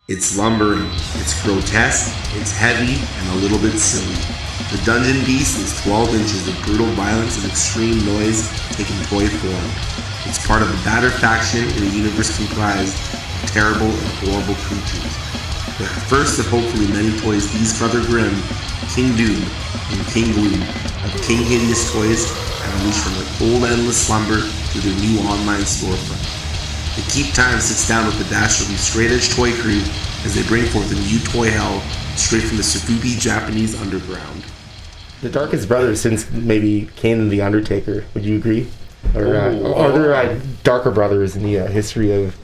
It's lumbering, it's grotesque, it's heavy, and a little bit silly. The Dungeon Beast is 12 inches of brutal violence and extreme noise taking toy form. It's part of the Batter faction in a universe comprised of terrible and horrible creatures. The first of hopefully many toys these Brother Grimm, King Doom, and King Gloom of King Hideous Toys have unleashed from their old endless slumber to their new online storefront. The Keep Time sits down with the dastardly straight-edge toy crew as they bring forth a new toy hell straight from the Safubi Japanese underground. The darkest brothers since maybe Kane and the Undertaker. Would you agree? Or are there darker brothers in the history of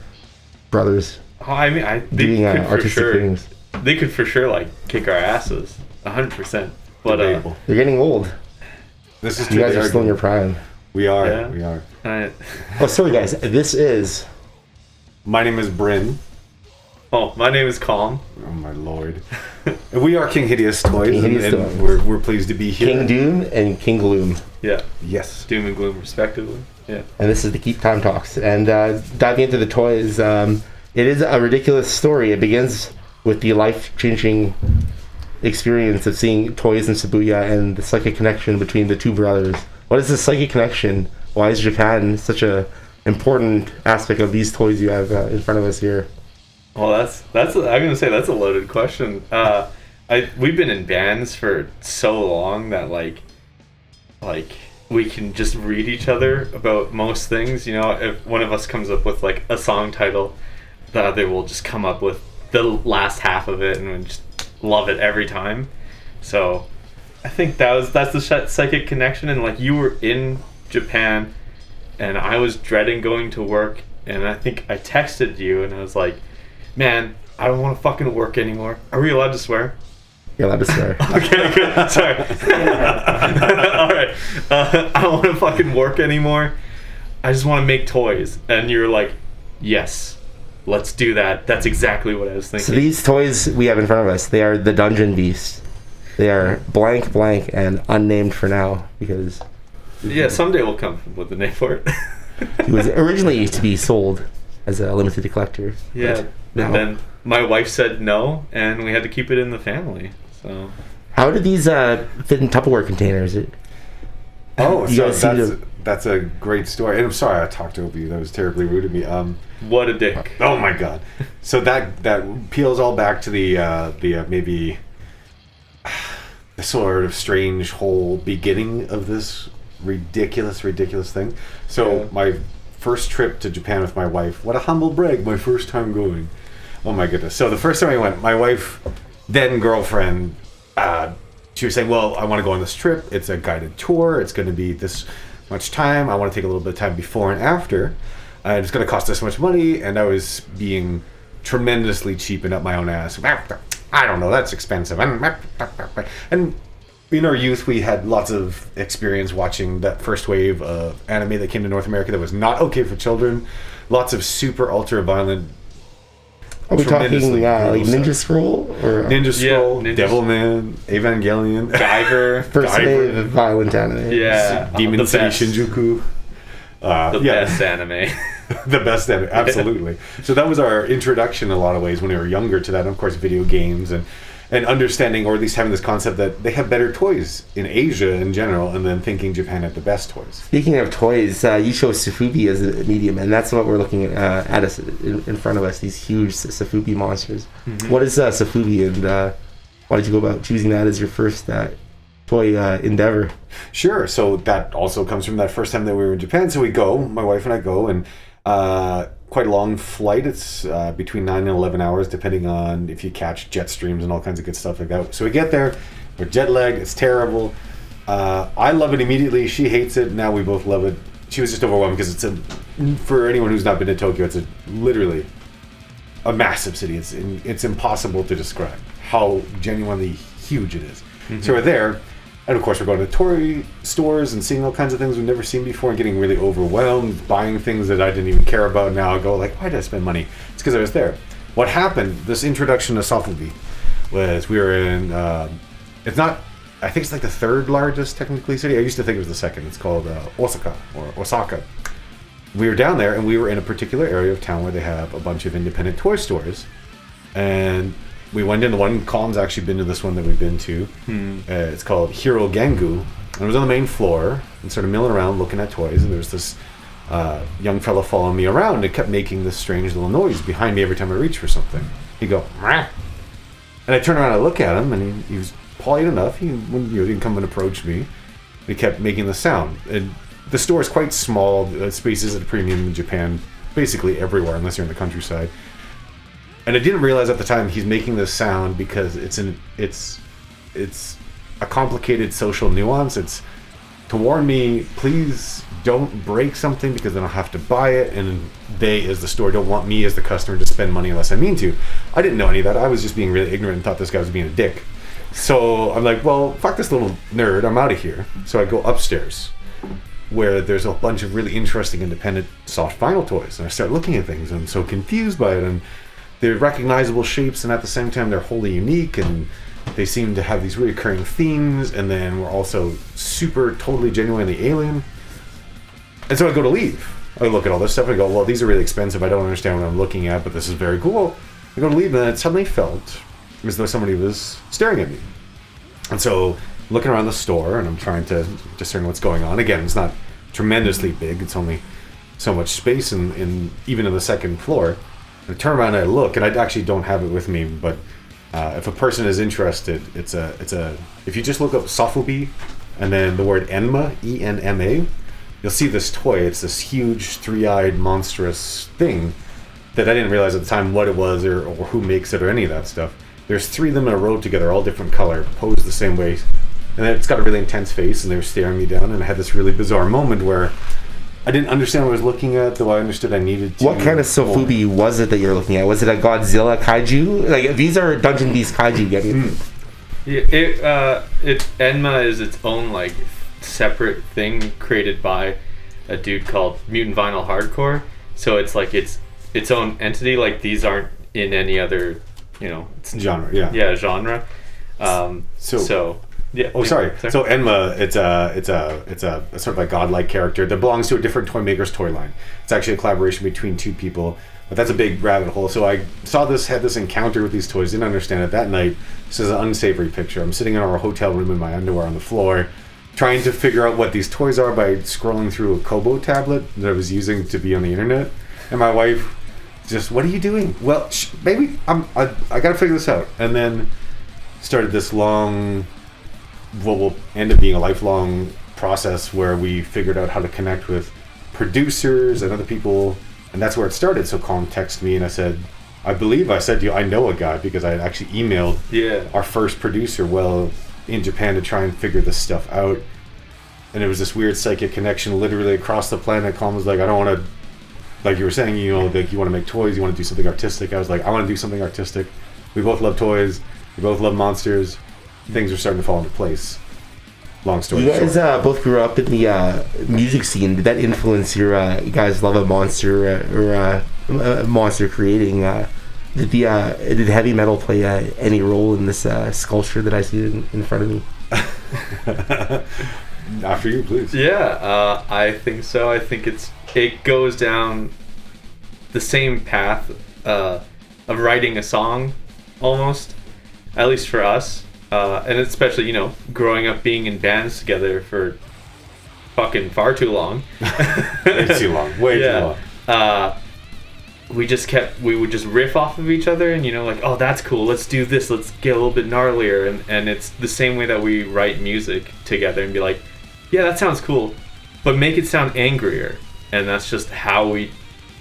brothers? I mean, they doing could for artistic sure. things. They could for sure like kick our asses, 100%. But they're getting old. This is you guys are still in your prime. We are. Yeah. We are. Oh, sorry guys. This is. My name is Bryn. Oh, my name is Colm. Oh my lord. We are King Hideous Toys, King Hideous and Toys. we're pleased to be here. King Doom and King Gloom. Yeah. Yes. Doom and Gloom, respectively. Yeah. And this is the Keep Time Talks. And diving into the toys, it is a ridiculous story. It begins with the life-changing experience of seeing toys in Shibuya and the psychic connection between the two brothers. What is the psychic connection? Why is Japan such a important aspect of these toys you have in front of us here? Well, that's I'm gonna say that's a loaded question. We've been in bands for so long that like we can just read each other about most things. You know, if one of us comes up with like a song title, the other will just come up with the last half of it, and we just love it every time. So I think that's the psychic connection. And like you were in Japan, and I was dreading going to work, and I think I texted you, and I was like, man, I don't want to fucking work anymore. Are we allowed to swear? You're allowed to swear. Okay, good. Sorry. All right. I don't want to fucking work anymore. I just want to make toys. And you're like, yes, let's do that. That's exactly what I was thinking. So these toys we have in front of us, they are the Dungeon Beast. They are blank, blank, and unnamed for now because... Yeah, someday we'll come up with a name for it. It was originally used to be sold as a limited collector. Yeah. And then my wife said no, and we had to keep it in the family. So, how did these fit in Tupperware containers? That's a great story. And I'm sorry I talked over you. That was terribly rude of me. What a dick! Oh my god. So that peels all back to the maybe the sort of strange whole beginning of this ridiculous thing. So my first trip to Japan with my wife. What a humble brag! My first time going. Oh my goodness. So the first time I went, my wife, then girlfriend, she was saying, well, I want to go on this trip. It's a guided tour. It's going to be this much time. I want to take a little bit of time before and after. It's going to cost this much money. And I was being tremendously cheap and up my own ass. I don't know. That's expensive. And in our youth, we had lots of experience watching that first wave of anime that came to North America that was not okay for children. Lots of super ultra violent. Are we talking like Ninja Scroll? Or Ninja Scroll, Devilman, Evangelion, Guyver. First wave of violent anime. Yeah. Demon City Shinjuku. Best anime. The best anime, absolutely. So that was our introduction in a lot of ways when we were younger to that. And of course, video games and understanding, or at least having this concept that they have better toys in Asia in general, and then thinking Japan had the best toys. Speaking of toys, you show Safubi as a medium, and that's what we're looking at us in front of us, these huge Safubi monsters. Mm-hmm. What is Safubi, and why did you go about choosing that as your first toy endeavor? Sure, so that also comes from that first time that we were in Japan. So we go, my wife and I go, and quite a long flight. It's between 9 and 11 hours, depending on if you catch jet streams and all kinds of good stuff like that. So we get there, we're jet lagged, it's terrible. I love it immediately. She hates it. Now we both love it. She was just overwhelmed because for anyone who's not been to Tokyo, it's literally a massive city. It's impossible to describe how genuinely huge it is. Mm-hmm. So we're there. And of course, we're going to toy stores and seeing all kinds of things we've never seen before and getting really overwhelmed, buying things that I didn't even care about. Now I go like, why did I spend money? It's because I was there. What happened, this introduction to Safubi, was we were in, it's not, I think it's like the third largest technically city. I used to think it was the second. It's called Osaka. We were down there and we were in a particular area of town where they have a bunch of independent toy stores. And we went into one. Colm's actually been to this one that we've been to. It's called Hiro Gengu. And it was on the main floor and sort of milling around looking at toys. And there's this young fellow following me around and kept making this strange little noise behind me every time I reached for something. He'd go, "Meh." And I turned around and I look at him, and he was polite enough. He didn't come and approach me. He kept making the sound. And the store is quite small. The space is at a premium in Japan, basically everywhere, unless you're in the countryside. And I didn't realize at the time he's making this sound because it's a complicated social nuance. It's to warn me, please don't break something because then I'll have to buy it, and they, as the store, don't want me as the customer to spend money unless I mean to. I didn't know any of that. I was just being really ignorant and thought this guy was being a dick. So I'm like, well, fuck this little nerd. I'm out of here. So I go upstairs where there's a bunch of really interesting independent soft vinyl toys, and I start looking at things, and I'm so confused by it, and they're recognizable shapes, and at the same time they're wholly unique, and they seem to have these recurring themes, and then we're also super totally genuinely alien. And so I go to leave. I look at all this stuff and I go, well, these are really expensive. I don't understand what I'm looking at, but this is very cool. I go to leave, and then it suddenly felt as though somebody was staring at me. And so looking around the store, and I'm trying to discern what's going on. Again, it's not tremendously big. It's only so much space in even in the second floor. I turn around and I look, and I actually don't have it with me, but if a person is interested, it's a if you just look up Sofubi and then the word Enma, E-N-M-A, you'll see this toy. It's this huge three-eyed monstrous thing that I didn't realize at the time what it was or who makes it or any of that stuff. There's three of them in a row together, all different color, posed the same way, and then it's got a really intense face, and they were staring me down, and I had this really bizarre moment where I didn't understand what I was looking at, though I understood I needed to. What kind of Sofubi was it that you're looking at? Was it a Godzilla kaiju? Like, these are Dungeon Beast kaiju. Yeah, Enma is its own like separate thing created by a dude called Mutant Vinyl Hardcore. So it's like its own entity. Like, these aren't in any other, genre. Yeah, genre. So. Yeah. Oh, sorry. So Enma, it's a sort of a godlike character that belongs to a different toy maker's toy line. It's actually a collaboration between two people, but that's a big rabbit hole. So I had this encounter with these toys, didn't understand it that night. This is an unsavory picture. I'm sitting in our hotel room in my underwear on the floor, trying to figure out what these toys are by scrolling through a Kobo tablet that I was using to be on the internet, and my wife just, "What are you doing?" "Well, baby, I gotta figure this out." And then started this long, what will end up being a lifelong process where we figured out how to connect with producers and other people, and that's where it started. So Colm texted me, and I said to you, I know a guy, because I had actually emailed our first producer in Japan to try and figure this stuff out, and it was this weird psychic connection literally across the planet. Colm was like, I don't want to, like you were saying, like you want to make toys, you want to do something artistic. I was like, I want to do something artistic. We both love toys, we both love monsters. Things are starting to fall into place. Long story short. You guys both grew up in the music scene. Did that influence your guys' love of monster or monster creating? Did heavy metal play any role in this sculpture that I see in front of me? After you, please. Yeah, I think so. I think it goes down the same path of writing a song, almost, at least for us. And especially, growing up being in bands together for fucking far too long. Way too long. Too long. We would just riff off of each other, and like, oh, that's cool, let's do this, let's get a little bit gnarlier, and it's the same way that we write music together and be like, yeah, that sounds cool, but make it sound angrier. And that's just how we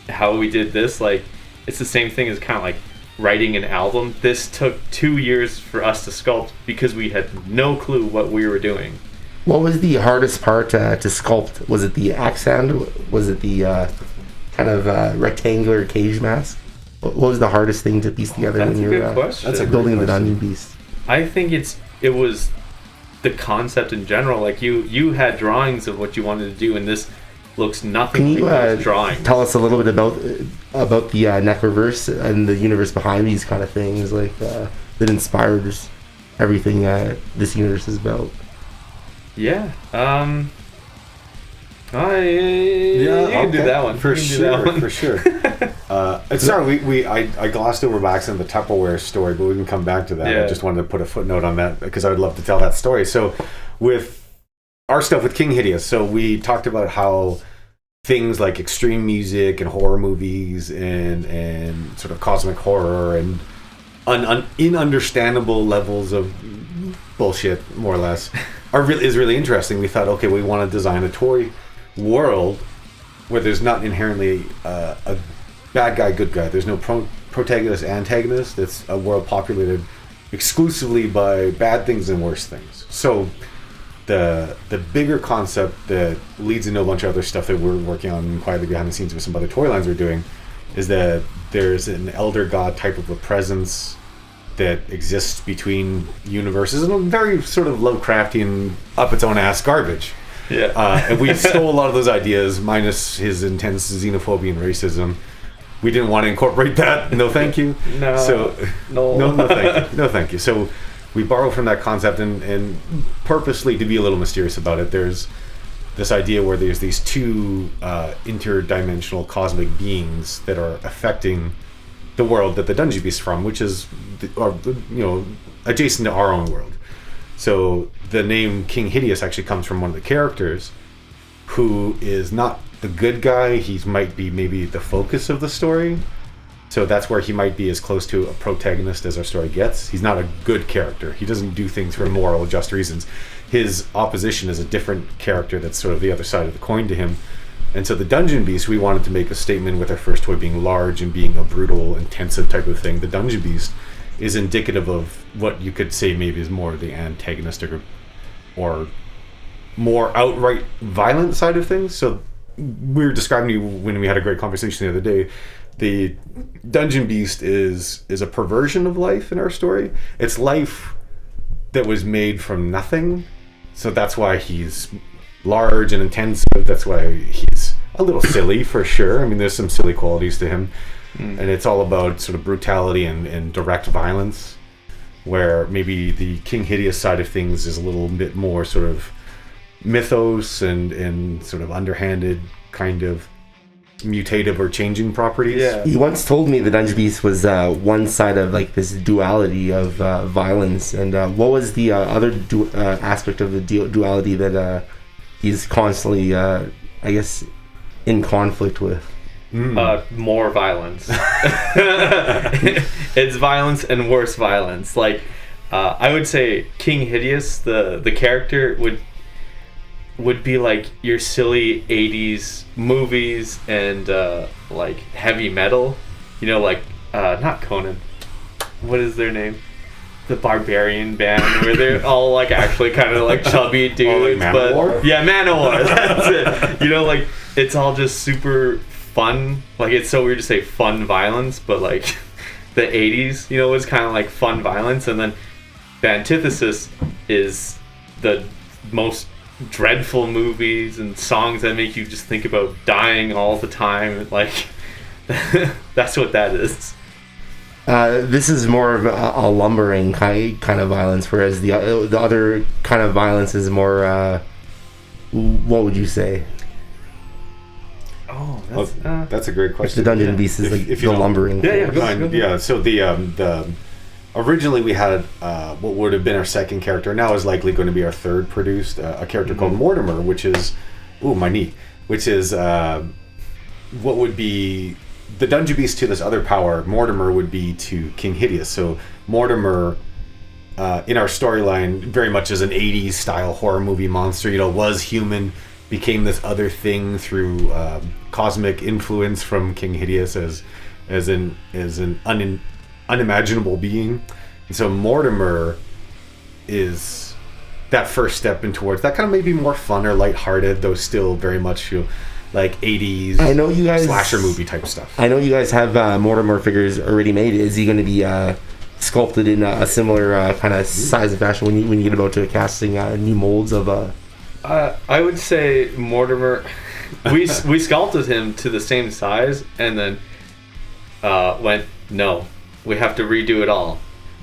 did this. Like, it's the same thing as kind of like writing an album. This took 2 years for us to sculpt because we had no clue what we were doing. What was the hardest part to sculpt? Was it the accent? Was it the kind of rectangular cage mask? What was the hardest thing to piece together when you're building the Dungeon Beast? I think it was the concept in general. Like, you had drawings of what you wanted to do, and this looks nothing like those drawings. Tell us a little bit about the Necroverse and the universe behind these kind of things, like that inspires everything this universe is about. Yeah. You can do that one. For You can do sure, that one. for sure. Sorry, I glossed over by accident the Tupperware story, but we can come back to that. Yeah. I just wanted to put a footnote on that because I would love to tell that story. So with our stuff with King Hideous, so we talked about how things like extreme music and horror movies and sort of cosmic horror and ununderstandable levels of bullshit, more or less, is really interesting. We thought, okay, we want to design a toy world where there's not inherently a bad guy, good guy. There's no protagonist, antagonist. It's a world populated exclusively by bad things and worse things. So the bigger concept that leads into a bunch of other stuff that we're working on quietly behind the scenes with some other toy lines we're doing is that there's an elder god type of a presence that exists between universes and a very sort of Lovecraftian up its own ass garbage. Yeah. And we stole a lot of those ideas, minus his intense xenophobia and racism. We didn't want to incorporate that. No, thank you. No. So No. no, thank you. No, thank you. So we borrow from that concept and purposely to be a little mysterious about it. There's this idea where there's these two interdimensional cosmic beings that are affecting the world that the Dungeon Beast's from, which is, adjacent to our own world. So the name King Hideous actually comes from one of the characters who is not the good guy. He might be maybe the focus of the story. So that's where he might be as close to a protagonist as our story gets. He's not a good character. He doesn't do things for moral, just reasons. His opposition is a different character that's sort of the other side of the coin to him. And so the Dungeon Beast, we wanted to make a statement with our first toy being large and being a brutal, intensive type of thing. The Dungeon Beast is indicative of what you could say maybe is more the antagonistic or more outright violent side of things. So we were describing to you when we had a great conversation the other day, the Dungeon Beast is a perversion of life in our story. It's life that was made from nothing. So that's why he's large and intensive. That's why he's a little silly for sure. I mean, there's some silly qualities to him. And it's all about sort of brutality and direct violence, where maybe the King Hideous side of things is a little bit more sort of mythos and sort of underhanded kind of mutative or changing properties. Yeah. You once told me the Dungeon Beast was one side of like this duality of violence, and what was the other aspect of the duality that he's constantly, I guess, in conflict with? More violence. It's violence and worse violence. Like, I would say King Hideous, the character, would be like your silly 80s movies and like heavy metal. You know, like, not Conan. What is their name? The Barbarian Band, where they're all like actually kind of like chubby dudes. like but Manowar? Yeah, Manowar. That's it. You know, like, it's all just super fun. Like, it's so weird to say fun violence, but like the 80s, you know, was kind of like fun violence. And then the antithesis is the most dreadful movies and songs that make you just think about dying all the time. Like, that's what that is. This is more of a lumbering kind of violence, whereas the other kind of violence is more, what would you say? Oh, That's a great If question. the Dungeon Beast is like the lumbering. Yeah, force. go ahead. Yeah, so the originally we had what would have been our second character, now is likely going to be our third produced, a character called Mortimer, which is my knee, which is what would be the Dungeon Beast to this other power. Mortimer would be to King Hideous. So Mortimer, in our storyline, very much as an 80s style horror movie monster, you know, was human, became this other thing through cosmic influence from King Hideous as an unimaginable being. And so Mortimer is that first step in towards that kind of maybe more fun or lighthearted, though still very much like 80s I know you guys slasher movie type stuff. I know you guys have Mortimer figures already made. Is he going to be sculpted in a similar kind of size and fashion when you get about to casting new molds of I would say Mortimer. We sculpted him to the same size, and then went, no, we have to redo it all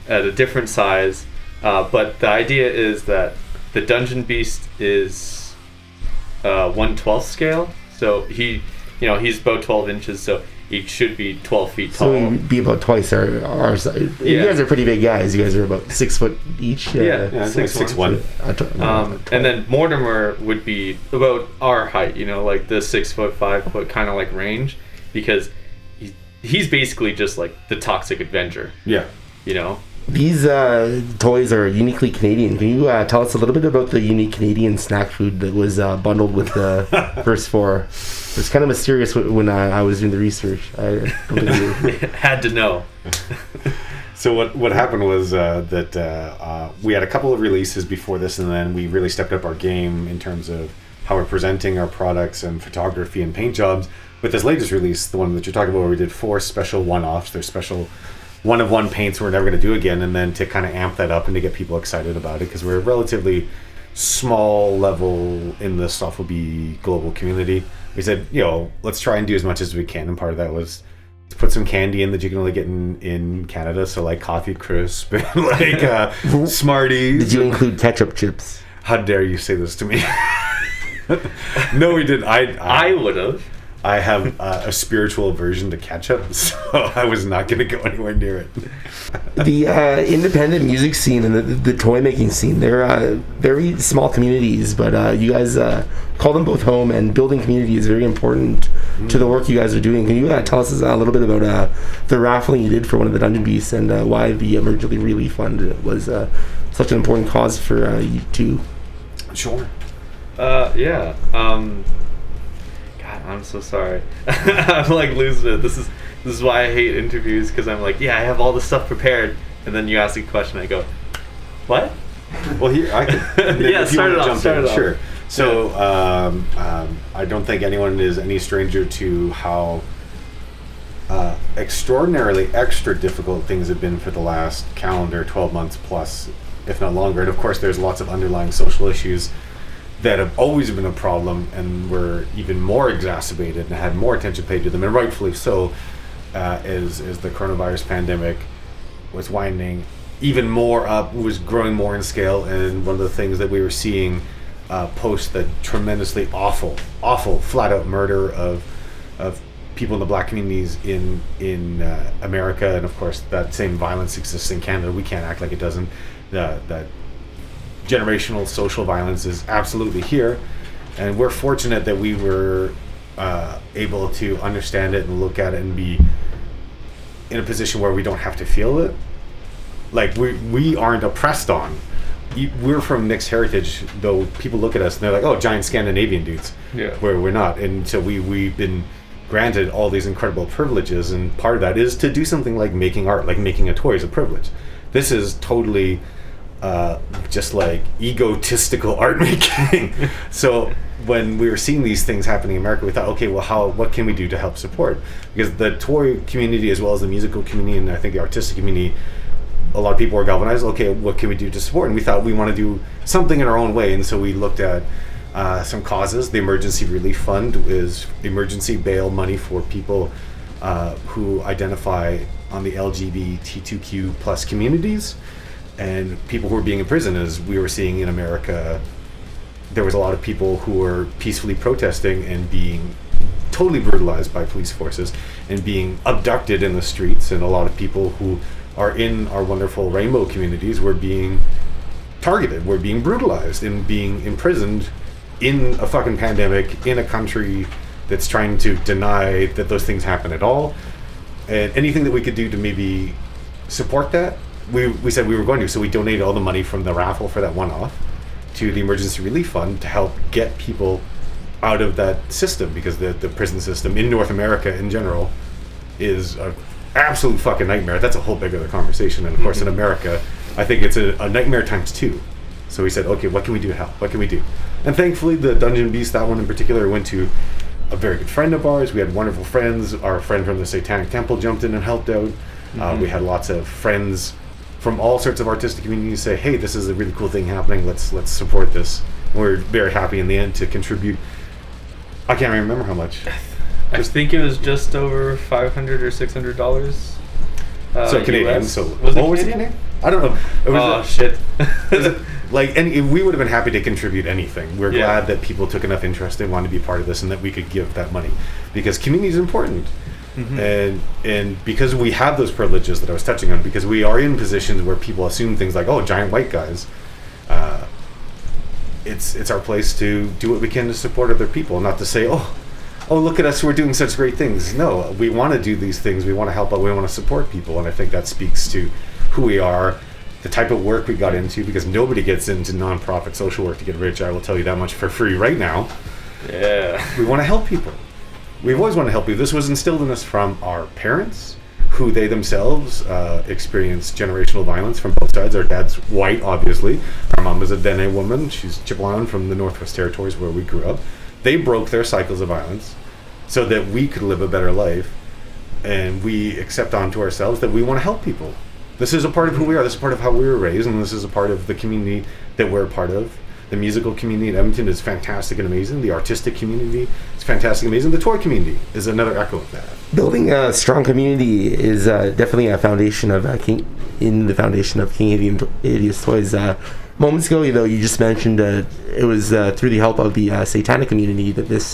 at a different size. But the idea is that the Dungeon Beast is 1/12 scale. So he's about 12 inches, so he should be 12 feet tall. So he'd be about twice our size. You Yeah. guys are pretty big guys. You guys are about 6 foot each. Yeah. Yeah, it's like 6'1". And then Mortimer would be about our height, like the 6 foot, 5 foot kind of like range, because he's basically just like the Toxic Avenger. Yeah. These toys are uniquely Canadian. Can you tell us a little bit about the unique Canadian snack food that was bundled with the first 4? It was kind of mysterious when I was doing the research. I don't think Had to know. So what happened was that we had a couple of releases before this, and then we really stepped up our game in terms of how we're presenting our products and photography and paint jobs. With this latest release, the one that you're talking about, where we did 4 special one-offs. They're special one-of-one paints we're never going to do again, and then to kind of amp that up and to get people excited about it, because we're relatively small level in the Stuff Will Be global community. We said, let's try and do as much as we can, and part of that was to put some candy in that you can only get in Canada, so like Coffee Crisp and like Smarties. Did you include ketchup chips? How dare you say this to me? No, we didn't. I would have. I have a spiritual aversion to ketchup, so I was not going to go anywhere near it. The independent music scene and the toy making scene, they're very small communities, but you guys call them both home, and building community is very important to the work you guys are doing. Can you tell us a little bit about the raffling you did for one of the Dungeon Beasts, and why the Emergency Relief Fund was such an important cause for you two? Sure. Yeah. God, I'm so sorry. I'm like losing it. This is why I hate interviews, because I'm like, I have all this stuff prepared, and then you ask a question, I go, what? Well, here I can. Yeah, start it off. Sure. So I don't think anyone is any stranger to how extraordinarily extra difficult things have been for the last calendar 12 months plus, if not longer. And of course, there's lots of underlying social issues that have always been a problem and were even more exacerbated and had more attention paid to them, and rightfully so, as the coronavirus pandemic was winding even more up, was growing more in scale. And one of the things that we were seeing post the tremendously awful flat out murder of people in the black communities in America, and of course that same violence exists in Canada. We can't act like it doesn't. That generational social violence is absolutely here, and we're fortunate that we were able to understand it and look at it and be in a position where we don't have to feel it. Like we aren't oppressed on. We're from mixed heritage, though people look at us and they're like, oh, giant Scandinavian dudes. Yeah. Where we're not. And so we've been granted all these incredible privileges, and part of that is to do something like making art, like making a toy is a privilege. This is totally just like egotistical art making. So when we were seeing these things happening in America, we thought, okay, well, what can we do to help support? Because the toy community, as well as the musical community, and I think the artistic community, a lot of people were galvanized. Okay, what can we do to support? And we thought we want to do something in our own way, and so we looked at some causes. The Emergency Relief Fund is emergency bail money for people who identify on the LGBTQ plus communities, and people who are being imprisoned. As we were seeing in America, there was a lot of people who were peacefully protesting and being totally brutalized by police forces and being abducted in the streets, and a lot of people who are in our wonderful rainbow communities were being targeted, were being brutalized and being imprisoned in a fucking pandemic in a country that's trying to deny that those things happen at all. And anything that we could do to maybe support that, we said we were going to. So we donated all the money from the raffle for that one-off to the Emergency Relief Fund to help get people out of that system, because the prison system in North America in general is an absolute fucking nightmare. That's a whole big other conversation. And of course in America, I think it's a nightmare times 2. So we said, okay, what can we do to help? What can we do? And thankfully the Dungeon Beast, that one in particular, went to a very good friend of ours. We had wonderful friends. Our friend from the Satanic Temple jumped in and helped out. We had lots of friends from all sorts of artistic communities say, hey, this is a really cool thing happening. Let's support this. And we're very happy in the end to contribute. I can't remember how much. I think it was just over $500 or $600. So Canadian. US. So was it was it Canadian? Canadian? I don't know. It was Shit. like, and we would have been happy to contribute anything. We're Yeah. glad that people took enough interest and wanted to be part of this, and that we could give that money, because community is important. And because we have those privileges that I was touching on, because we are in positions where people assume things like, oh, giant white guys. It's our place to do what we can to support other people, not to say, oh, look at us, we're doing such great things. No, we want to do these things. We want to help out. We want to support people. And I think that speaks to who we are, the type of work we got into, because nobody gets into nonprofit social work to get rich. I will tell you that much for free right now. Yeah. We want to help people. We've always wanted to help people. This was instilled in us from our parents, who they themselves experienced generational violence from both sides. Our dad's white, obviously. Our mom is a Dene woman. She's Chippewa from the Northwest Territories, where we grew up. They broke their cycles of violence so that we could live a better life, and we accept onto ourselves that we want to help people. This is a part of who we are. This is part of how we were raised, and this is a part of the community that we're a part of. The musical community in Edmonton is fantastic and amazing. The artistic community is fantastic and amazing. The toy community is another echo of that. Building a strong community is definitely a foundation of King Hideous Toys. Moments ago, you just mentioned it was through the help of the Satanic community that this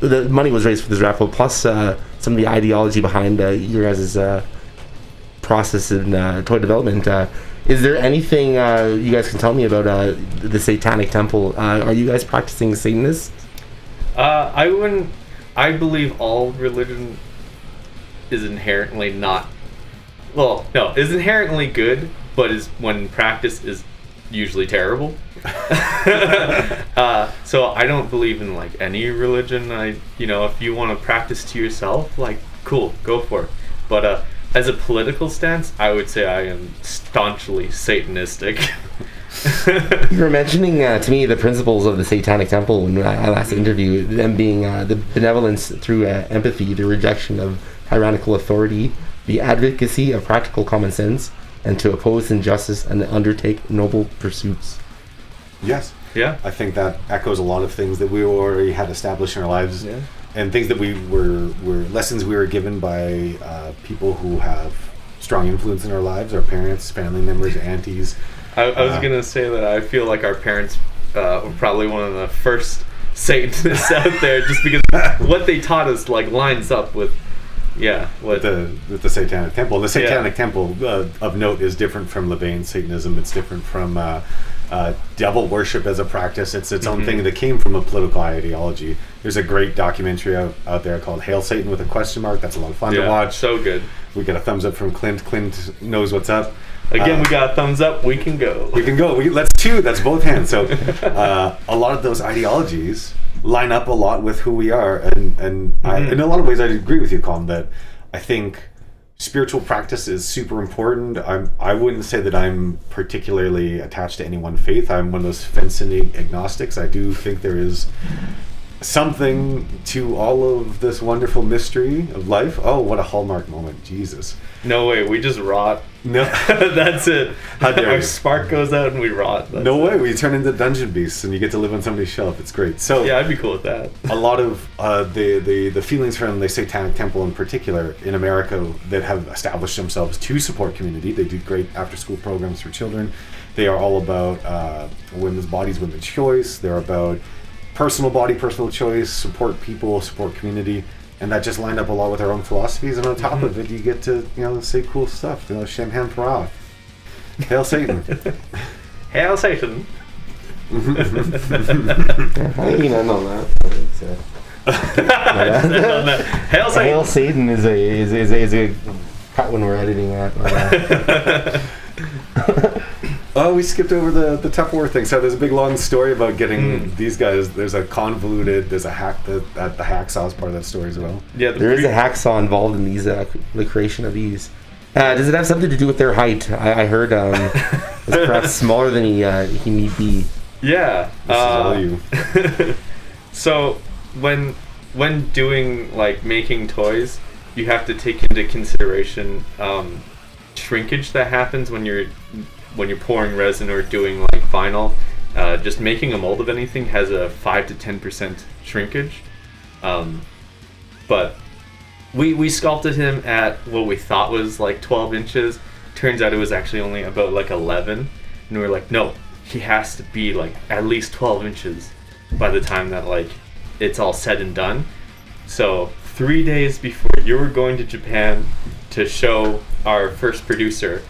the money was raised for this raffle, plus some of the ideology behind your guys' process in toy development. Is there anything you guys can tell me about the Satanic Temple? Are you guys practicing Satanists? I believe all religion is inherently not. Well, no, is inherently good, but is when practice is usually terrible. So I don't believe in like any religion. If you want to practice to yourself, like cool, go for it. But as a political stance, I would say I am staunchly Satanistic. You were mentioning to me the principles of the Satanic Temple when I last interviewed them, being the benevolence through empathy, the rejection of tyrannical authority, the advocacy of practical common sense, and to oppose injustice and undertake noble pursuits. Yes. Yeah. I think that echoes a lot of things that we already had established in our lives. Yeah. And things that we were lessons we were given by people who have strong influence in our lives, our parents, family members, aunties. I was going to say that I feel like our parents were probably one of the first Satanists out there, just because what they taught us like lines up with with the Satanic Temple. And the Satanic Temple of note is different from Levain Satanism. It's different from devil worship as a practice. It's its own thing that came from a political ideology. There's a great documentary out there called Hail Satan with a question mark. That's a lot of fun to watch. So good. We got a thumbs up from Clint. Clint knows what's up. Again, we got a thumbs up. We can go. We can go. That's two. That's both hands. So a lot of those ideologies line up a lot with who we are. And in a lot of ways, I agree with you, Colm, that I think spiritual practice is super important. I wouldn't say that I'm particularly attached to any one faith. I'm one of those fencing agnostics. I do think there is something to all of this wonderful mystery of life. Oh, what a Hallmark moment. Jesus. No way. We just rot. No. That's it. How dare Our you. spark goes out and we rot. That's No it. way. We turn into dungeon beasts and you get to live on somebody's shelf. It's great. So Yeah, I'd be cool with that. a lot of the feelings from the Satanic Temple in particular in America that have established themselves to support community. They do great after-school programs for children. They are all about women's bodies, women's choice. They're about personal body, personal choice, support people, support community. And that just lined up a lot with our own philosophies. And on top of it, you get to say cool stuff. Shem Ham Parah. Hail Satan. Hail Satan. I think I know that. Hail Satan. Hail Satan is a cut when we're editing that. Oh, we skipped over the Tupperware thing. So there's a big long story about getting these guys. There's a hack that the hacksaw is part of that story as well. Yeah, There is a hacksaw involved in these, the creation of these. Does it have something to do with their height? I heard it's perhaps smaller than he need be. Yeah. This is all you. So when doing like making toys, you have to take into consideration shrinkage that happens when you're pouring resin or doing like vinyl. Just making a mold of anything has a 5 to 10% shrinkage, but we sculpted him at what we thought was like 12 inches. Turns out it was actually only about like 11. And we were like, no, he has to be like at least 12 inches by the time that like it's all said and done. So 3 days before you were going to Japan to show our first producer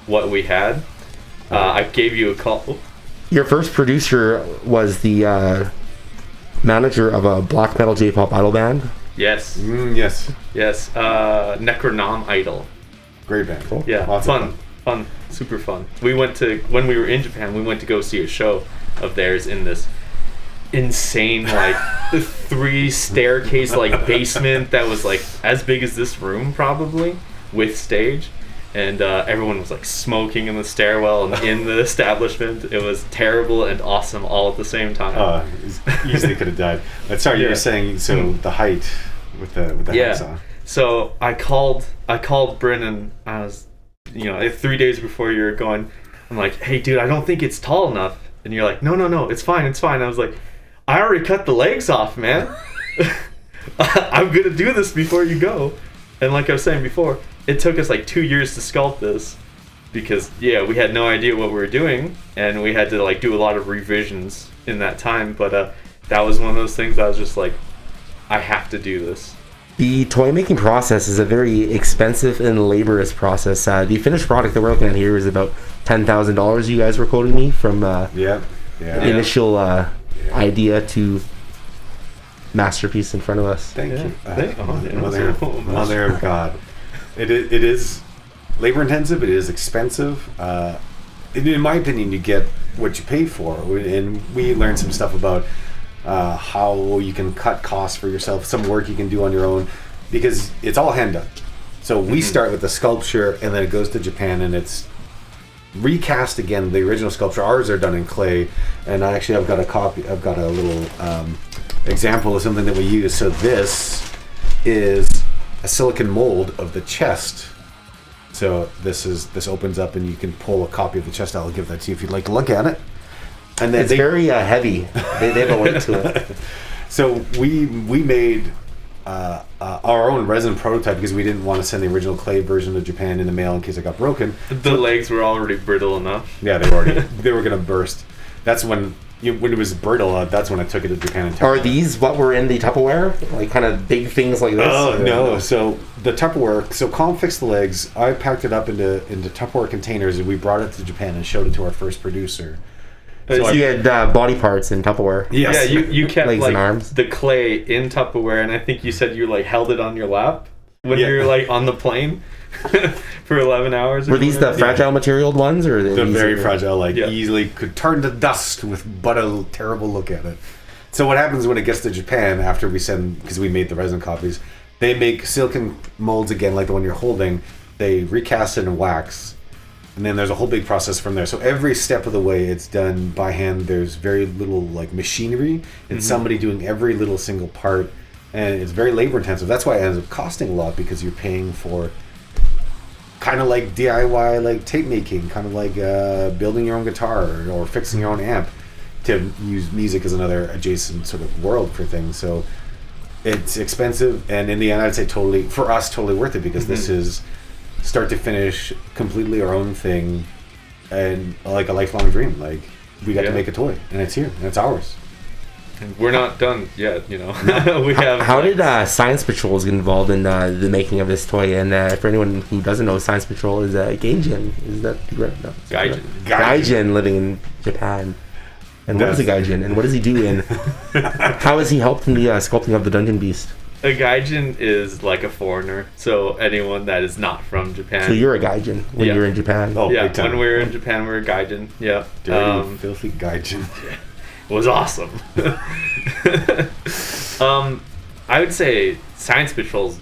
what we had, I gave you a call. Oh. Your first producer was the manager of a black metal J-pop idol band. Yes. Yes. Yes. Necronom Idol. Great band. Cool. Yeah. Lots of Fun. Super fun. We went to, when we were in Japan, we went to go see a show of theirs in this insane like 3 staircase like basement that was like as big as this room probably, with stage. And everyone was like smoking in the stairwell and in the establishment. It was terrible and awesome all at the same time. Easily could have died. But sorry, you were saying, so the height with the hacksaw. So I called Bryn, and I was, 3 days before you were going, I'm like, hey dude, I don't think it's tall enough. And you're like, no, it's fine. I was like, I already cut the legs off, man. I'm gonna do this before you go. And like I was saying before, it took us like 2 years to sculpt this because we had no idea what we were doing, and we had to like do a lot of revisions in that time. But that was one of those things I was just like, I have to do this. The toy making process is a very expensive and laborious process. The finished product that we're looking at here is about $10,000. You guys were quoting me from initial idea to masterpiece in front of us. Thank you. Mother of God. It is labor intensive. It is expensive. In my opinion, you get what you pay for, and we learned some stuff about how you can cut costs for yourself, some work you can do on your own, because it's all hand done. So we start with the sculpture, and then it goes to Japan, and it's recast again. The original sculpture, ours are done in clay, and I've got a copy. I've got a little example of something that we use. So this is a silicon mold of the chest. So this opens up, and you can pull a copy of the chest. I'll give that to you if you'd like to look at it. And then it's very heavy. They have a weight to it. So we made our own resin prototype because we didn't want to send the original clay version to Japan in the mail in case it got broken. The legs were already brittle enough. Yeah, they were going to burst. That's when it was brittle. That's when I took it to Japan and Are these what were in the Tupperware? Like kind of big things like this? Oh no! So the Tupperware. So Colm fixed the legs. I packed it up into Tupperware containers, and we brought it to Japan and showed it to our first producer. So you had body parts in Tupperware. Yes. Yeah, you kept legs like and arms. The clay in Tupperware, and I think you said you like held it on your lap when you were like on the plane for 11 hours. Were these the fragile materialed ones, or the very fragile, easily could turn to dust with but a terrible look at it. So what happens when it gets to Japan after we send, because we made the resin copies, they make silicon molds again like the one you're holding. They recast it in wax. And then there's a whole big process from there. So every step of the way, it's done by hand. There's very little like machinery. It's somebody doing every little single part, and it's very labor intensive. That's why it ends up costing a lot, because you're paying for kind of like DIY, like tape making, kind of like building your own guitar or fixing your own amp. To use music as another adjacent sort of world for things. So it's expensive, and in the end, I'd say totally worth it, because this is start to finish completely our own thing, and like a lifelong dream. Like we got to make a toy, and it's here, and it's ours. And we're not done yet, we have. How did Science Patrols get involved in the making of this toy? And for anyone who doesn't know, Science Patrol is Gaijin. Is that correct? No, Gaijin living in Japan. And what is a Gaijin? And what does he do? And how has he helped in the sculpting of the Dungeon Beast? A Gaijin is like a foreigner, so anyone that is not from Japan. So you're a Gaijin when you're in Japan? Oh, yeah, when we were in Japan, we were a Gaijin. Yeah. Dirty, filthy Gaijin. It was awesome. I would say Science Patrol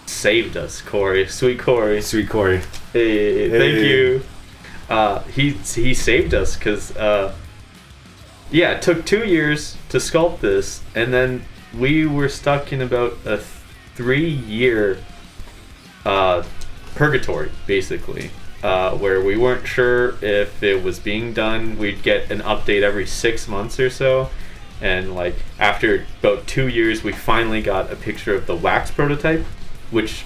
saved us, Corey. Sweet Corey. Sweet Corey. Hey, thank you. He saved us because, it took 2 years to sculpt this, and then we were stuck in about a 3-year purgatory, basically, where we weren't sure if it was being done. We'd get an update every 6 months or so, and like after about 2 years, we finally got a picture of the wax prototype, which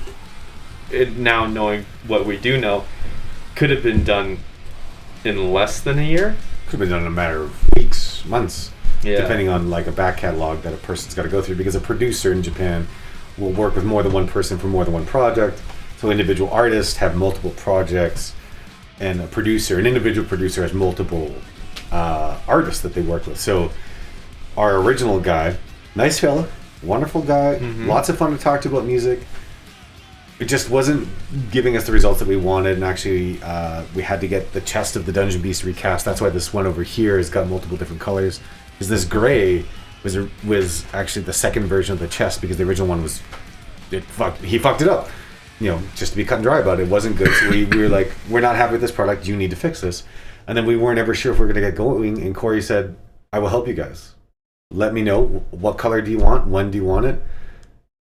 now knowing what we do know, could have been done in less than a year. Could have been done in a matter of weeks, months, Yeah. depending on like a back catalog that a person's got to go through. Because a producer in Japan will work with more than one person for more than one project. So individual artists have multiple projects, and an individual producer has multiple artists that they work with. So our original guy, nice fella, wonderful guy, lots of fun to talk to about music. It just wasn't giving us the results that we wanted, and actually we had to get the chest of the Dungeon Beast recast. That's why this one over here has got multiple different colors. Because this gray was actually the second version of the chest, because the original one he fucked it up. You know, just to be cut and dry about it, it wasn't good. So we were like, we're not happy with this product. You need to fix this. And then we weren't ever sure if we were going to get going. And Corey said, I will help you guys. Let me know, what color do you want? When do you want it?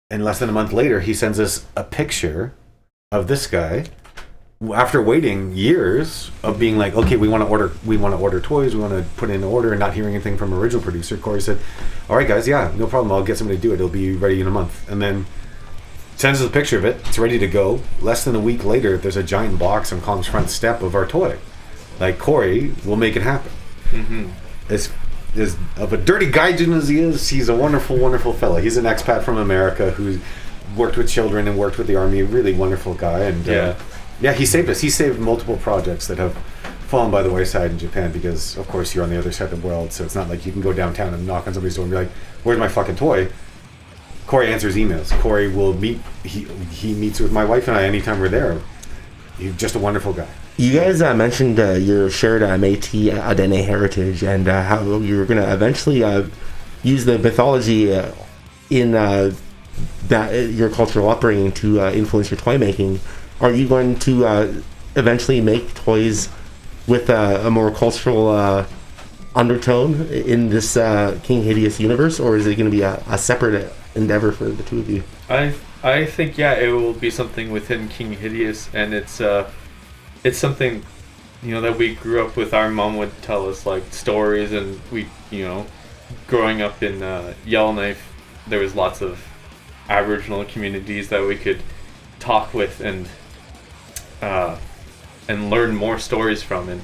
And less than a month later, he sends us a picture of this guy. After waiting years of being like, okay, we want to order toys, we want to put in an order, and not hearing anything from original producer, Corey said, all right, guys, yeah, no problem. I'll get somebody to do it. It'll be ready in a month. And then sends us a picture of it. It's ready to go. Less than a week later, there's a giant box on Colm's front step of our toy. Like, Corey will make it happen. Mm-hmm. As of a dirty gaijin as he is, he's a wonderful, wonderful fella. He's an expat from America who worked with children and worked with the army. A really wonderful guy. And he saved us. He saved multiple projects that have fallen by the wayside in Japan, because, of course, you're on the other side of the world, so it's not like you can go downtown and knock on somebody's door and be like, where's my fucking toy? Corey answers emails. Corey will meet. He meets with my wife and I anytime we're there. He's just a wonderful guy. You guys mentioned your shared Métis Adene heritage, and how you were going to eventually use the mythology in that your cultural upbringing to influence your toy making. Are you going to eventually make toys with a more cultural undertone in this King Hideous universe, or is it going to be a separate endeavor for the two of you? I think it will be something within King Hideous, and it's something, that we grew up with. Our mom would tell us like stories, and we, growing up in Yellowknife, there was lots of Aboriginal communities that we could talk with and learn more stories from, and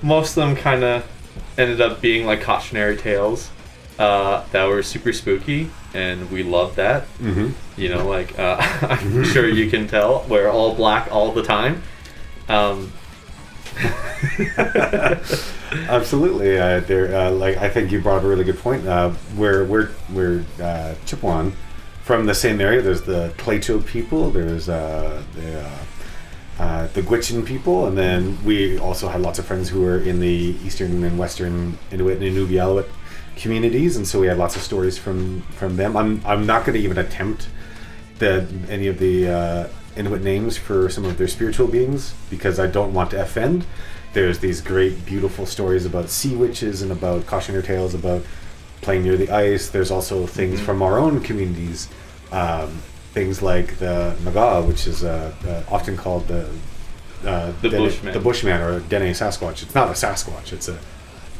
most of them kind of ended up being like cautionary tales that were super spooky, and we loved that. I'm sure you can tell we're all black all the time. Absolutely. I think you brought up a really good point. We're Chippewan from the same area. There's the Plateau people. There's the Gwich'in people, and then we also had lots of friends who were in the eastern and western Inuit and Inuvialuit communities, and so we had lots of stories from them. I'm not going to even attempt any of the Inuit names for some of their spiritual beings, because I don't want to offend. There's these great, beautiful stories about sea witches and about cautionary tales about playing near the ice. There's also things from our own communities, things like the Naga, which is often called the Bushman or Dene Sasquatch. It's not a Sasquatch. It's a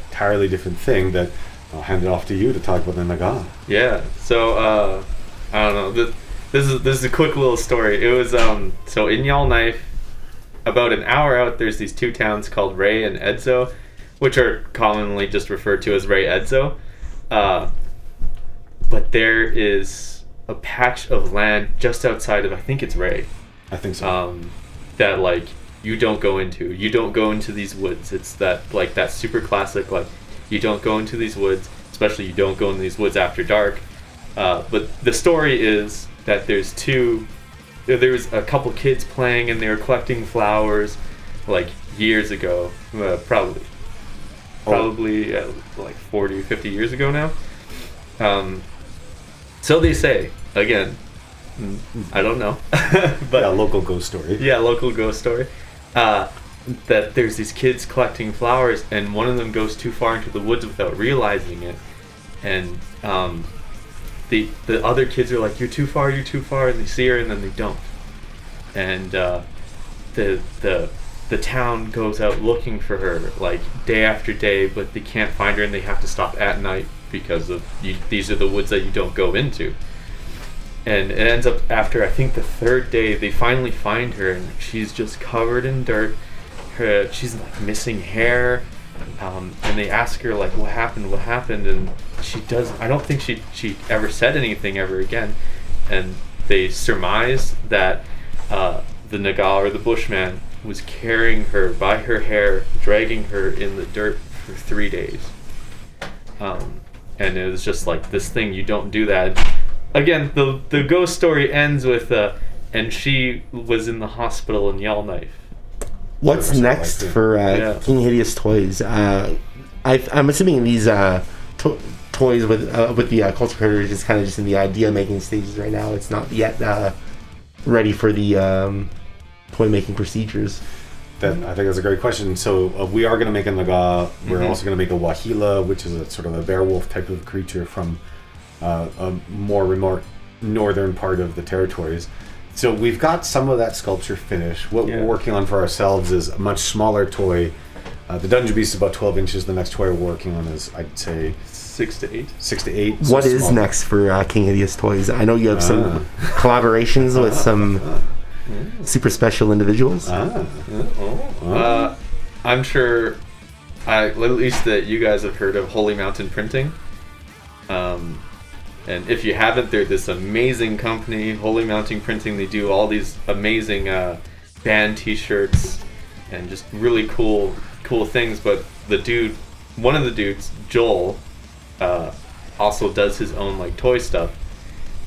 entirely different thing that I'll hand it off to you to talk about the Naga. Yeah. So I don't know. This is a quick little story. It was so in Yellowknife, about an hour out, there's these two towns called Ray and Edzo, which are commonly just referred to as Ray Edzo. But there is a patch of land just outside of, I think it's Ray. I think so. That like you don't go into. You don't go into these woods. It's that super classic, like, you don't go into these woods, especially you don't go into these woods after dark. But the story is that there was a couple kids playing, and they were collecting flowers like years ago, probably like 40, 50 years ago now. So they say, again, I don't know. But yeah, local ghost story. Yeah, local ghost story. That there's these kids collecting flowers, and one of them goes too far into the woods without realizing it, and the other kids are like, you're too far, and they see her, and then they don't. And the town goes out looking for her like day after day, but they can't find her, and they have to stop at night because of these are the woods that you don't go into. And it ends up after, I think, the third day, they finally find her, and she's just covered in dirt. She's like missing hair, and they ask her like, what happened, and she does. I don't think she ever said anything ever again, and they surmise that the Naga, or the Bushman, was carrying her by her hair, dragging her in the dirt for 3 days. And it was just like this thing, you don't do that. Again, the ghost story ends with, and she was in the hospital in Yellowknife. What's next for King Hideous Toys? I'm assuming these toys with the culture critters is kind of just in the idea making stages right now. It's not yet ready for the toy making procedures. I think that's a great question. So we are going to make a Naga. We're also going to make a Wahila, which is a sort of a werewolf type of creature from a more remote northern part of the territories. So we've got some of that sculpture finished. What we're working on for ourselves is a much smaller toy. The Dungeon Beast is about 12 inches. The next toy we're working on is, I'd say, 6 to 8. 6 to 8. What is next for King Hideous Toys? I know you have some collaborations with some super special individuals. I'm sure, at least that you guys have heard of Holy Mountain Printing. And if you haven't, they're this amazing company, Holy Mountain Printing. They do all these amazing band T-shirts and just really cool things. But one of the dudes, Joel, also does his own like toy stuff.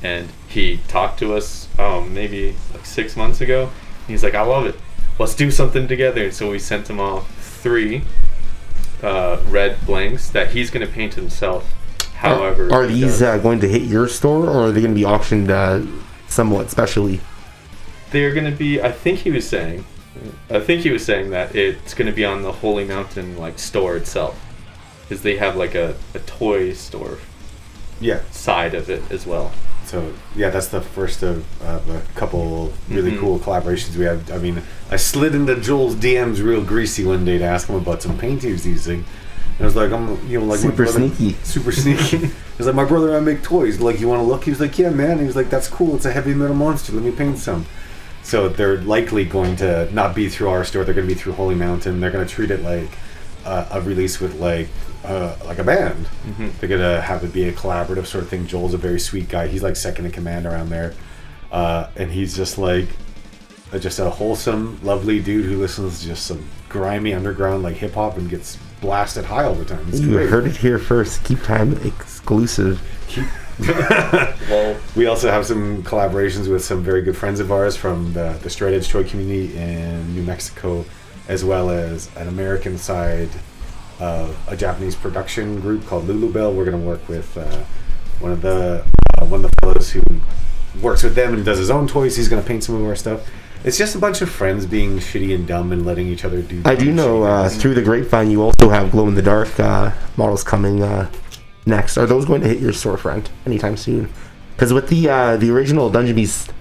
And he talked to us maybe like 6 months ago. He's like, I love it. Let's do something together. And so we sent him off 3 red blanks that he's going to paint himself. However, are these going to hit your store, or are they going to be auctioned somewhat specially? They're going to be. I think he was saying that it's going to be on the Holy Mountain like store itself, because they have like a toy store. Side of it as well. So that's the first of a couple really cool collaborations we have. I mean, I slid into Joel's DMs real greasy one day to ask him about some paint he was using. And I was like, super sneaky. He's like, my brother and I make toys. Like, you want to look? He was like, yeah, man. He was like, that's cool. It's a heavy metal monster. Let me paint some. So they're likely going to not be through our store. They're going to be through Holy Mountain. They're going to treat it like a release with like a band. They're going to have it be a collaborative sort of thing. Joel's a very sweet guy. He's like second in command around there. And he's just like just a wholesome, lovely dude who listens to just some grimy underground like hip hop and gets blasted high all the time. It's you great. Heard it here first. Keep time exclusive. Well, we also have some collaborations with some very good friends of ours from the straight edge toy community in New Mexico, as well as an American side of a Japanese production group called Lulubelle. We're going to work with one of the fellows who works with them and does his own toys. He's going to paint some of our stuff. It's just a bunch of friends being shitty and dumb and letting each other do. I do know through the grapevine you also have glow in the dark models coming next. Are those going to hit your storefront anytime soon? Because with the original Dungeon Beast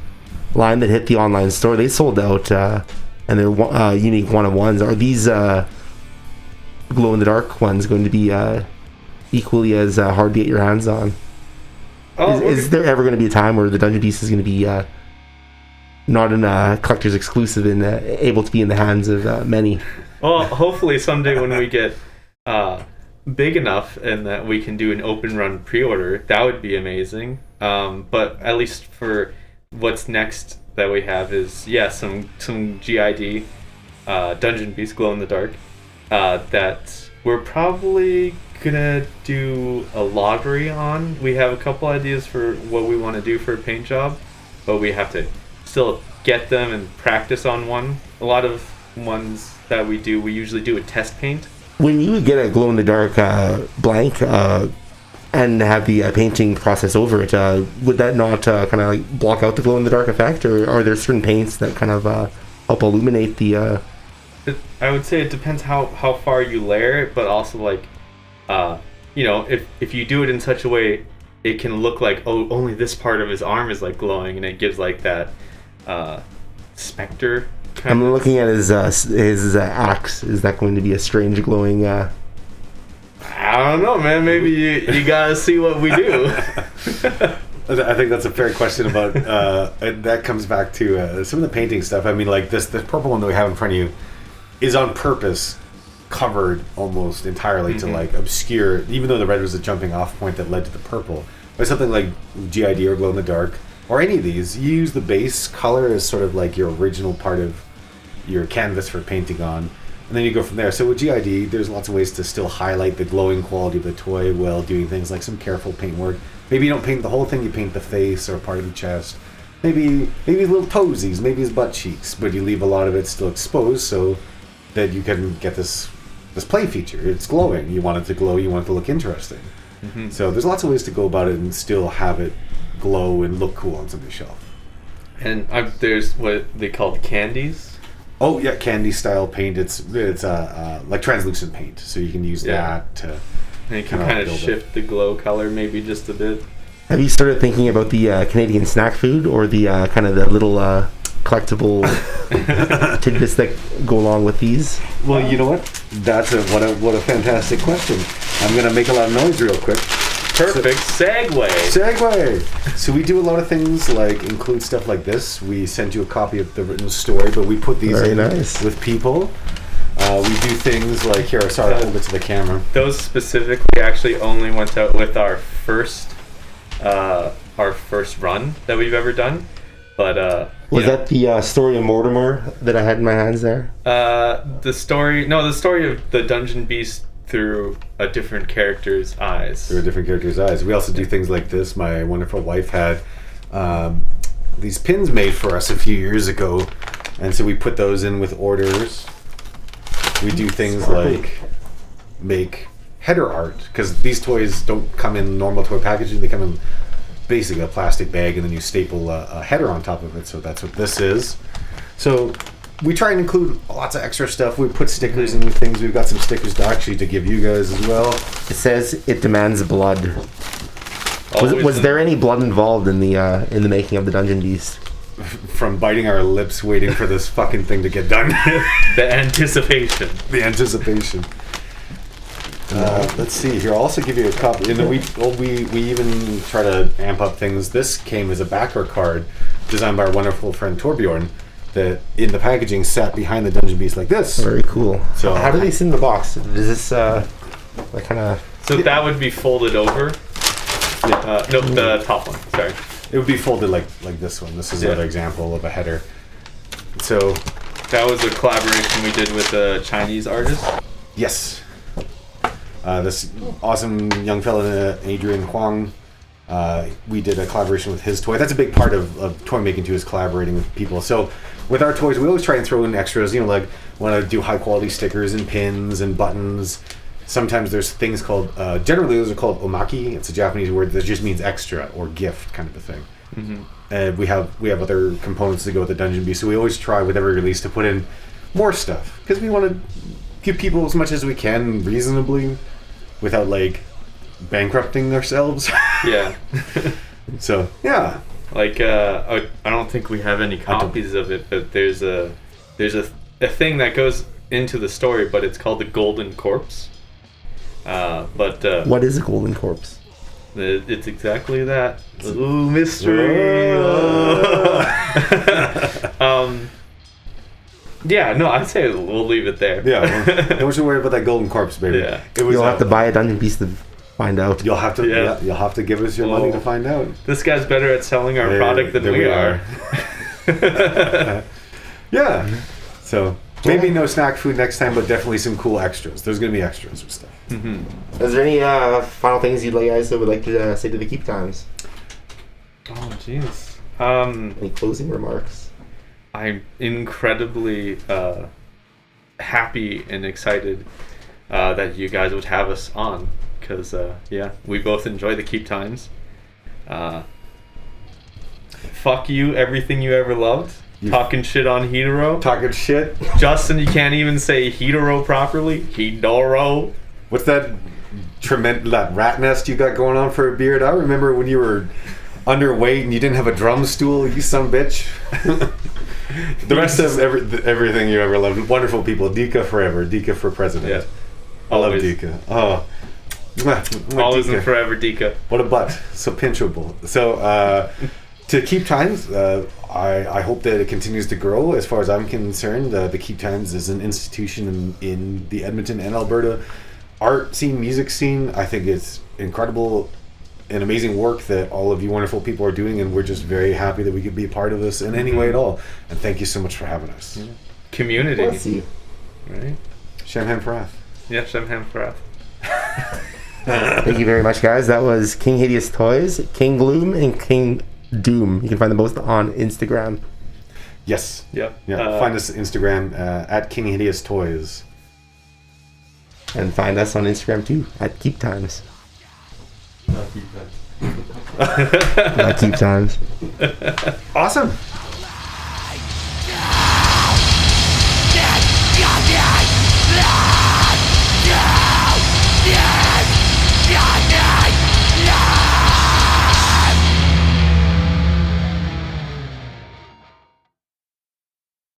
line that hit the online store, they sold out, and they're unique one-of-ones. Are these glow in the dark ones going to be equally as hard to get your hands on? Is there ever going to be a time where the Dungeon Beast is going to be not in a collector's exclusive and able to be in the hands of many? Well, hopefully someday when we get big enough and that we can do an open run pre-order, that would be amazing. But at least for what's next that we have is some GID Dungeon Beast glow in the dark that we're probably gonna do a lottery on. We have a couple ideas for what we want to do for a paint job, but we have to still get them and practice on one. A lot of ones that we usually do a test paint. When you get a glow in the dark blank and have the painting process over it, would that not kind of like block out the glow in the dark effect, or are there certain paints that kind of help illuminate the? I would say it depends how far you layer it, but also like, if you do it in such a way, it can look like only this part of his arm is like glowing, and it gives like that specter. I'm looking at his axe. Is that going to be a strange glowing? I don't know, man. Maybe you gotta see what we do. I think that's a fair question about, and that comes back to some of the painting stuff. I mean, like this purple one that we have in front of you is on purpose covered almost entirely to like obscure, even though the red was a jumping off point that led to the purple. But something like GID or glow in the dark, or any of these, you use the base color as sort of like your original part of your canvas for painting on, and then you go from there. So with GID, there's lots of ways to still highlight the glowing quality of the toy while doing things like some careful paint work. Maybe you don't paint the whole thing, you paint the face or part of the chest. Maybe little toesies, maybe his butt cheeks, but you leave a lot of it still exposed so that you can get this play feature. It's glowing. You want it to glow, you want it to look interesting. So there's lots of ways to go about it and still have it glow and look cool on somebody's shelf. And there's what they call candies. Oh yeah, candy style paint. It's like translucent paint, so you can use that to. And you can kind of shift the glow color maybe just a bit. Have you started thinking about the Canadian snack food or the kind of the little collectible tidbits that go along with these? Well, you know what? That's what a fantastic question. I'm gonna make a lot of noise real quick. Perfect segue. So we do a lot of things like include stuff like this. We send you a copy of the written story, but we put these with people. We do things like here. Sorry, hold it to the camera. Those specifically actually only went out with our first run that we've ever done. But was that the story of Mortimer that I had in my hands there? The story of the Dungeon Beast through a different character's eyes. We also do things like this. My wonderful wife had these pins made for us a few years ago, and so we put those in with orders. We do things like make header art, because these toys don't come in normal toy packaging. They come in basically a plastic bag, and then you staple a header on top of it. So that's what this is. So we try and include lots of extra stuff. We put stickers in with things. We've got some stickers to give you guys as well. It says it demands blood. Was there any blood involved in the making of the Dungeon Beast? From biting our lips waiting for this fucking thing to get done. The anticipation. Let's see here. I'll also give you a copy. And then we even try to amp up things. This came as a backer card designed by our wonderful friend Torbjorn that in the packaging sat behind the Dungeon Beast like this. Very cool. So how do they sit in the box? Does this like kind of... So that would be folded over? No, the top one. Sorry. It would be folded like this one. This is another example of a header. So that was a collaboration we did with a Chinese artist. Yes. This awesome young fella, Adrian Huang, we did a collaboration with his toy. That's a big part of toy making too, is collaborating with people. So with our toys, we always try and throw in extras, like want to do high quality stickers and pins and buttons. Sometimes there's things called, generally those are called omaki. It's a Japanese word that just means extra or gift kind of a thing. And we have other components that go with the Dungeon Beast. So we always try with every release to put in more stuff, because we want to give people as much as we can reasonably without like bankrupting ourselves. Yeah. So yeah. Like I don't think we have any copies of it, but there's a thing that goes into the story, but it's called the Golden Corpse. What is a golden corpse? It's exactly that. Ooh, mystery. Yeah, no, I'd say we'll leave it there. Yeah, don't you worry about that golden corpse, baby. Yeah. You'll have to buy a Dungeon Beast to find out. You'll have to. Yeah. You'll have to give us your money to find out. This guy's better at selling our product than we are. Yeah. So maybe no snack food next time, but definitely some cool extras. There's going to be extras with stuff. Is there any final things you guys would like to say to the Keep Times? Oh, jeez. Any closing remarks? I'm incredibly happy and excited that you guys would have us on, because we both enjoy the Keep Times. Fuck you, everything you ever loved. Talking shit on Hedoro. Talking shit. Justin, you can't even say Hedoro properly. Hedoro. What's that that rat nest you got going on for a beard? I remember when you were underweight and you didn't have a drum stool, you son of a bitch. The rest of everything you ever loved. Wonderful people. Dika forever. Dika for president. Yeah. I love Dika. Oh. Always and forever, Dika. What a butt. So pinchable. So to Keep Times, I hope that it continues to grow. As far as I'm concerned, the Keep Times is an institution in the Edmonton and Alberta art scene, music scene. I think it's incredible and amazing work that all of you wonderful people are doing, and we're just very happy that we could be a part of this in any way at all. And thank you so much for having us. Yeah. Community. Bless you. Right? Shamham Parath. Yeah, Shamham Parath. Thank you very much, guys. That was King Hideous Toys, King Gloom, and King Doom. You can find them both on Instagram. Yes. Yep. Yeah. Find us on Instagram at King Hideous Toys. And find us on Instagram too, at Keep Times. Not Keep Times. Not Keep Times. Awesome.